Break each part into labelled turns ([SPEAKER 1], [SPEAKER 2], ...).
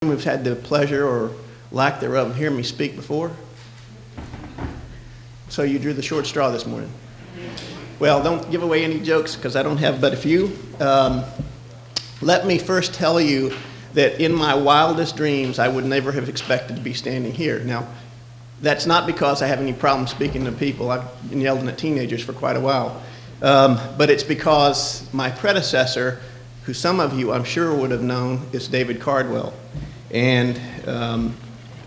[SPEAKER 1] Who's had the pleasure or lack thereof of hearing me speak before? So you drew the short straw this morning. Well, don't give away any jokes because I don't have but a few. Let me first tell you that in my wildest dreams, I would never have expected to be standing here. Now, that's not because I have any problem speaking to people. I've been yelling at teenagers for quite a while. But it's because my predecessor, who some of you I'm sure would have known, is David Cardwell. And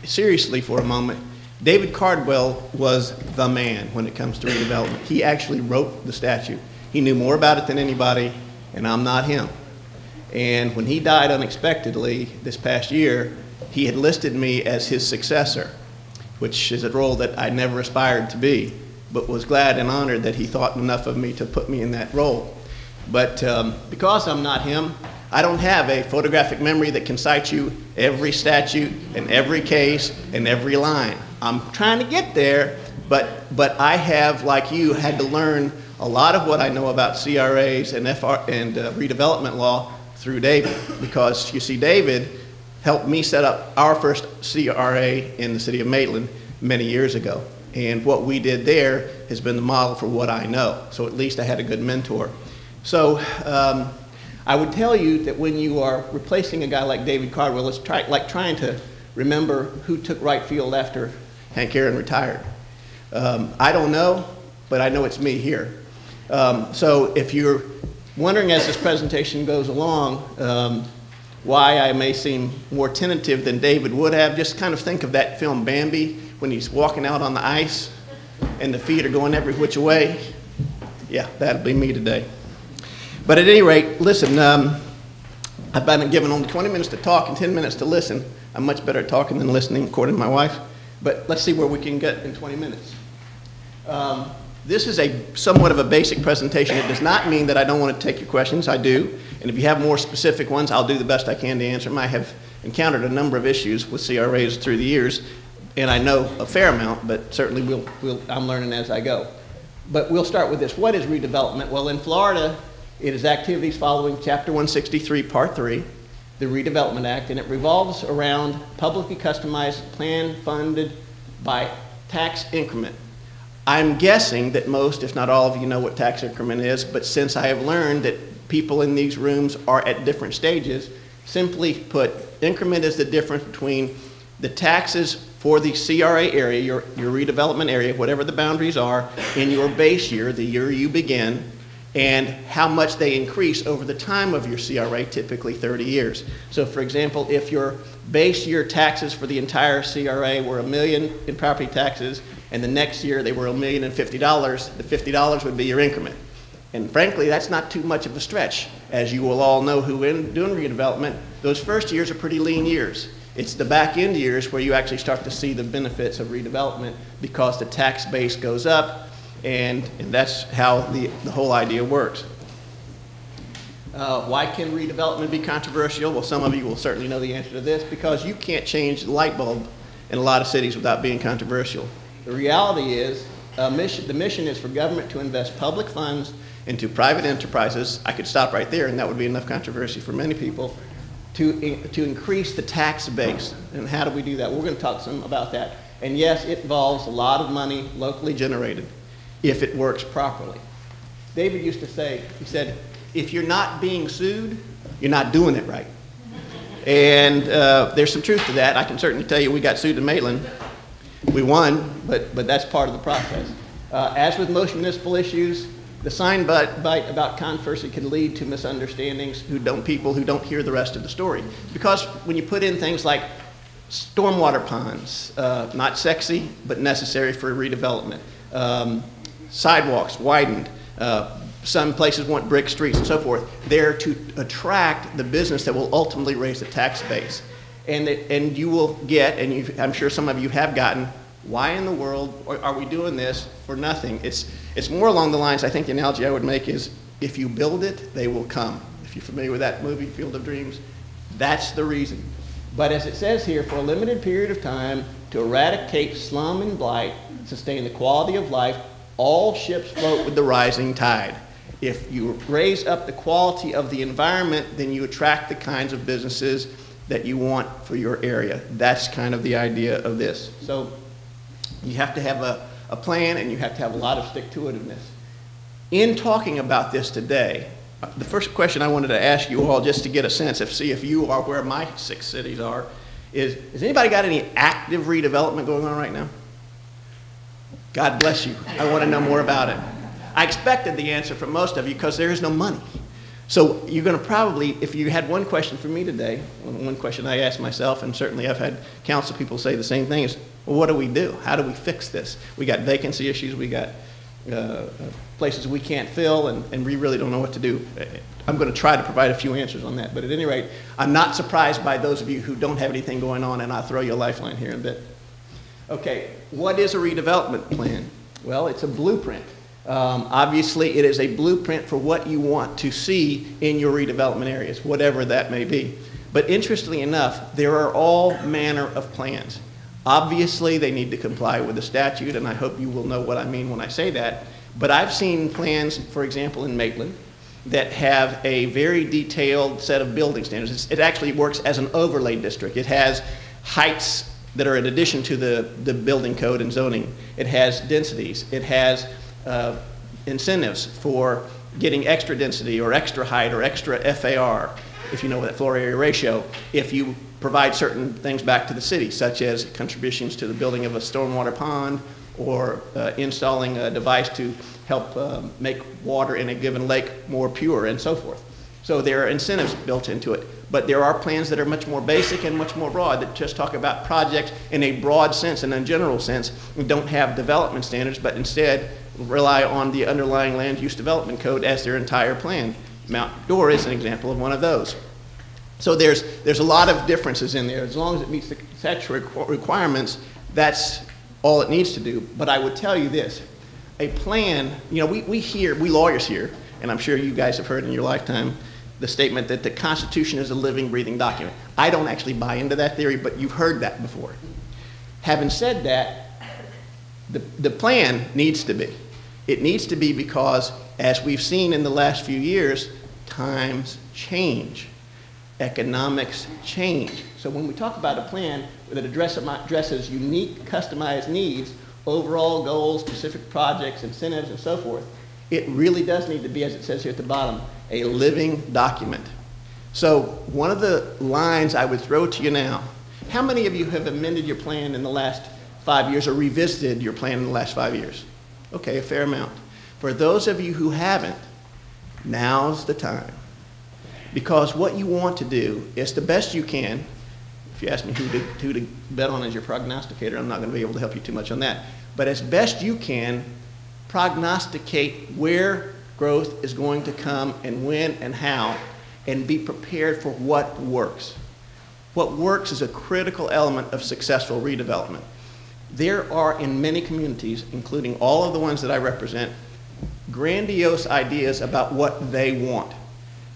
[SPEAKER 1] seriously for a moment, David Cardwell was the man when it comes to redevelopment. He actually wrote the statute. He knew more about it than anybody, and I'm not him. And when he died unexpectedly this past year, he had listed me as his successor, which is a role that I never aspired to be, but was glad and honored that he thought enough of me to put me in that role. But because I'm not him, I don't have a photographic memory that can cite you every statute and every case and every line. I'm trying to get there, but I have, like you, had to learn a lot of what I know about CRAs and redevelopment law through David, because you see, David helped me set up our first CRA in the city of Maitland many years ago. And what we did there has been the model for what I know. So at least I had a good mentor. So I would tell you that when you are replacing a guy like David Cardwell, it's like trying to remember who took right field after Hank Aaron retired. I don't know, but I know it's me here. So if you're wondering as this presentation goes along why I may seem more tentative than David would have, just kind of think of that film Bambi when he's walking out on the ice and the feet are going every which way. Yeah, that'll be me today. But at any rate, listen, I've been given only 20 minutes to talk and 10 minutes to listen. I'm much better at talking than listening, according to my wife. But let's see where we can get in 20 minutes. This is somewhat of a basic presentation. It does not mean that I don't want to take your questions. I do. And if you have more specific ones, I'll do the best I can to answer them. I have encountered a number of issues with CRAs through the years, and I know a fair amount, but certainly I'm learning as I go. But we'll start with this. What is redevelopment? Well, in Florida, it is activities following Chapter 163, Part 3, the Redevelopment Act, and it revolves around publicly customized plan funded by tax increment. I'm guessing that most, if not all of you know what tax increment is, but since I have learned that people in these rooms are at different stages, simply put, increment is the difference between the taxes for the CRA area, your redevelopment area, whatever the boundaries are, in your base year, the year you begin, and how much they increase over the time of your CRA, typically 30 years. So for example, if your base year taxes for the entire CRA were $1 million in property taxes, and the next year they were $1,050,000, the $50 would be your increment. And frankly, that's not too much of a stretch. As you will all know who are doing redevelopment, those first years are pretty lean years. It's the back end years where you actually start to see the benefits of redevelopment because the tax base goes up, and that's how the whole idea works. Why can redevelopment be controversial? Well, some of you will certainly know the answer to this, because you can't change the light bulb in a lot of cities without being controversial. The reality is, the mission is for government to invest public funds into private enterprises. I could stop right there, and that would be enough controversy for many people, to increase the tax base. And how do we do that? We're going to talk some about that. And yes, it involves a lot of money locally generated if it works properly. David used to say, he said, if you're not being sued, you're not doing it right. And there's some truth to that. I can certainly tell you we got sued in Maitland. We won, but that's part of the process. As with most municipal issues, the sign bite about controversy can lead to misunderstandings, people who don't hear the rest of the story. Because when you put in things like stormwater ponds, not sexy, but necessary for redevelopment, sidewalks widened, some places want brick streets and so forth, they're to attract the business that will ultimately raise the tax base. And you will get, and I'm sure some of you have gotten, why in the world are we doing this for nothing? It's more along the lines, I think the analogy I would make is, if you build it, they will come. If you're familiar with that movie, Field of Dreams, that's the reason. But as it says here, for a limited period of time, to eradicate slum and blight, sustain the quality of life, all ships float with the rising tide. If you raise up the quality of the environment, then you attract the kinds of businesses that you want for your area. That's kind of the idea of this. So you have to have a plan, and you have to have a lot of stick-to-itiveness. In talking about this today, the first question I wanted to ask you all, just to get a sense of, see if you are where my 6 cities are, is, has anybody got any active redevelopment going on right now? God bless you. I want to know more about it. I expected the answer from most of you because there is no money. So you're going to probably, if you had one question for me today, one question I asked myself, and certainly I've had council people say the same thing, is, well, what do we do? How do we fix this? We got vacancy issues, we got places we can't fill, and we really don't know what to do. I'm going to try to provide a few answers on that, but at any rate, I'm not surprised by those of you who don't have anything going on, and I'll throw you a lifeline here in a bit. Okay, what is a redevelopment plan? Well, it's a blueprint. Obviously, it is a blueprint for what you want to see in your redevelopment areas, whatever that may be. But interestingly enough, there are all manner of plans. Obviously, they need to comply with the statute, and I hope you will know what I mean when I say that. But I've seen plans, for example, in Maitland, that have a very detailed set of building standards. It actually works as an overlay district. It has heights that are in addition to the building code and zoning. It has densities. It has incentives for getting extra density or extra height or extra FAR, if you know that floor area ratio, if you provide certain things back to the city, such as contributions to the building of a stormwater pond or installing a device to help make water in a given lake more pure and so forth. So there are incentives built into it. But there are plans that are much more basic and much more broad that just talk about projects in a broad sense and a general sense, and don't have development standards, but instead rely on the underlying land use development code as their entire plan. Mount Dora is an example of one of those. So there's a lot of differences in there. As long as it meets the statutory requirements, that's all it needs to do. But I would tell you this, a plan, you know, we lawyers here, and I'm sure you guys have heard in your lifetime, the statement that the Constitution is a living, breathing document. I don't actually buy into that theory, but you've heard that before. Having said that, the plan needs to be. It needs to be because, as we've seen in the last few years, times change. Economics change. So when we talk about a plan that addresses unique, customized needs, overall goals, specific projects, incentives, and so forth, it really does need to be, as it says here at the bottom, a living document. So one of the lines I would throw to you now, how many of you have amended your plan in the last 5 years or revisited your plan in the last 5 years? Okay, a fair amount. For those of you who haven't, now's the time. Because what you want to do is the best you can. If you ask me who to bet on as your prognosticator, I'm not going to be able to help you too much on that. But as best you can, prognosticate where growth is going to come and when and how, and be prepared for what works. What works is a critical element of successful redevelopment. There are in many communities, including all of the ones that I represent, grandiose ideas about what they want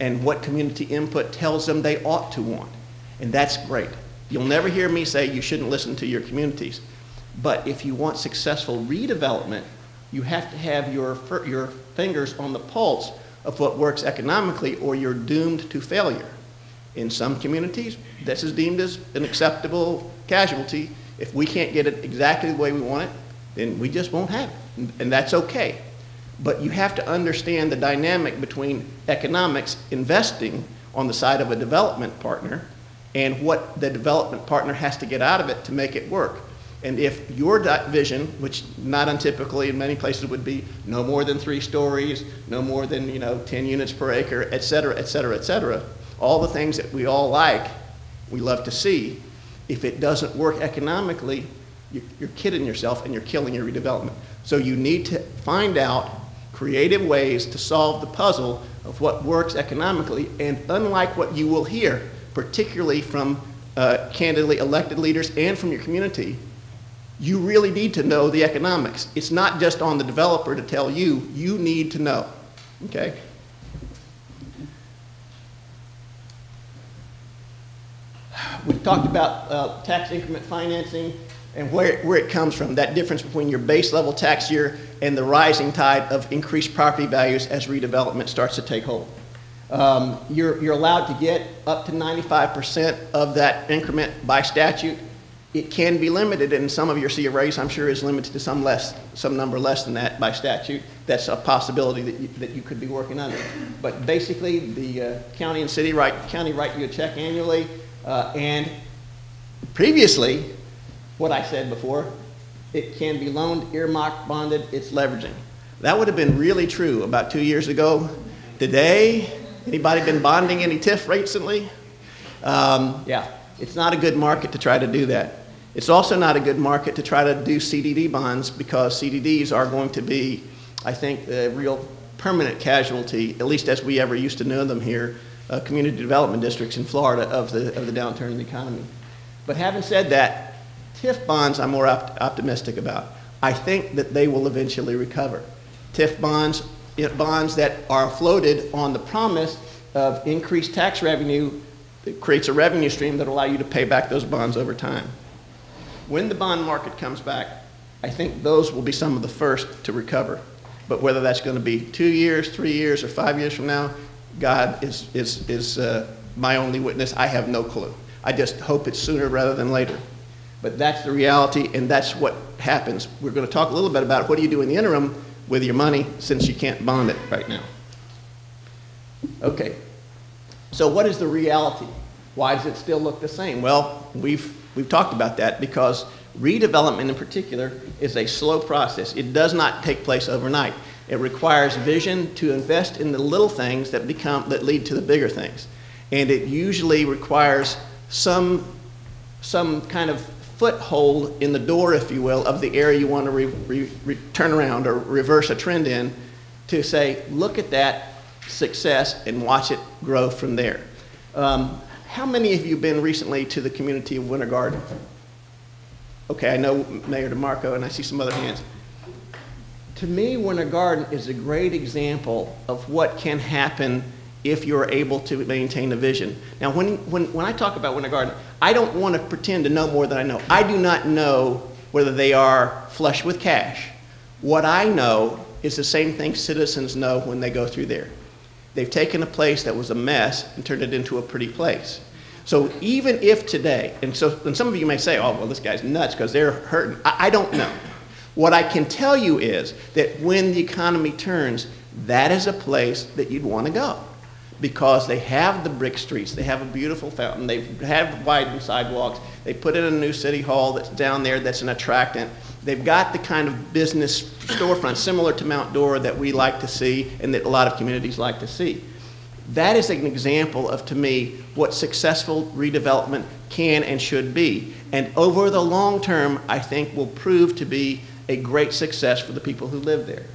[SPEAKER 1] and what community input tells them they ought to want. And that's great. You'll never hear me say you shouldn't listen to your communities. But if you want successful redevelopment, you have to have your fingers on the pulse of what works economically, or you're doomed to failure. In some communities, this is deemed as an acceptable casualty. If we can't get it exactly the way we want it, then we just won't have it, and that's okay. But you have to understand the dynamic between economics, investing on the side of a development partner, and what the development partner has to get out of it to make it work. And if your vision, which not untypically in many places would be no more than 3 stories, no more than 10 units per acre, et cetera, et cetera, et cetera, all the things that we all like, we love to see, if it doesn't work economically, you're kidding yourself and you're killing your redevelopment. So you need to find out creative ways to solve the puzzle of what works economically, and unlike what you will hear, particularly from candidly elected leaders and from your community, you really need to know the economics. It's not just on the developer to tell you, you need to know, okay? We've talked about tax increment financing and where it comes from, that difference between your base level tax year and the rising tide of increased property values as redevelopment starts to take hold. You're allowed to get up to 95% of that increment by statute. It can be limited, and some of your CRAs, I'm sure, is limited to some number less than that by statute. That's a possibility that you could be working under. But basically, the county and city write you a check annually, and previously, what I said before, it can be loaned, earmarked, bonded, it's leveraging. That would have been really true about 2 years ago. Today, anybody been bonding any TIF recently? Yeah, it's not a good market to try to do that. It's also not a good market to try to do CDD bonds, because CDDs are going to be, I think, a real permanent casualty, at least as we ever used to know them here, community development districts in Florida, of the downturn in the economy. But having said that, TIF bonds I'm more optimistic about. I think that they will eventually recover. TIF bonds, bonds that are floated on the promise of increased tax revenue, that creates a revenue stream that will allow you to pay back those bonds over time. When the bond market comes back, I think those will be some of the first to recover. But whether that's going to be 2 years, 3 years, or 5 years from now, God is my only witness. I have no clue. I just hope it's sooner rather than later. But that's the reality, and that's what happens. We're going to talk a little bit about what do you do in the interim with your money, since you can't bond it right now. Okay, so what is the reality? Why does it still look the same? Well, we've talked about that, because redevelopment in particular is a slow process. It does not take place overnight. It requires vision to invest in the little things that lead to the bigger things. And it usually requires some kind of foothold in the door, if you will, of the area you want to turn around or reverse a trend in, to say, look at that success and watch it grow from there. How many of you have been recently to the community of Winter Garden? Okay, I know Mayor DeMarco, and I see some other hands. To me, Winter Garden is a great example of what can happen if you're able to maintain a vision. Now, when I talk about Winter Garden, I don't want to pretend to know more than I know. I do not know whether they are flush with cash. What I know is the same thing citizens know when they go through there. They've taken a place that was a mess and turned it into a pretty place. So even if today, and some of you may say, oh, well, this guy's nuts because they're hurting. I don't know. What I can tell you is that when the economy turns, that is a place that you'd want to go, because they have the brick streets, they have a beautiful fountain, they have widened sidewalks, they put in a new city hall that's down there that's an attractant. They've got the kind of business storefront similar to Mount Dora that we like to see and that a lot of communities like to see. That is an example of, to me, what successful redevelopment can and should be. And over the long term, I think will prove to be a great success for the people who live there.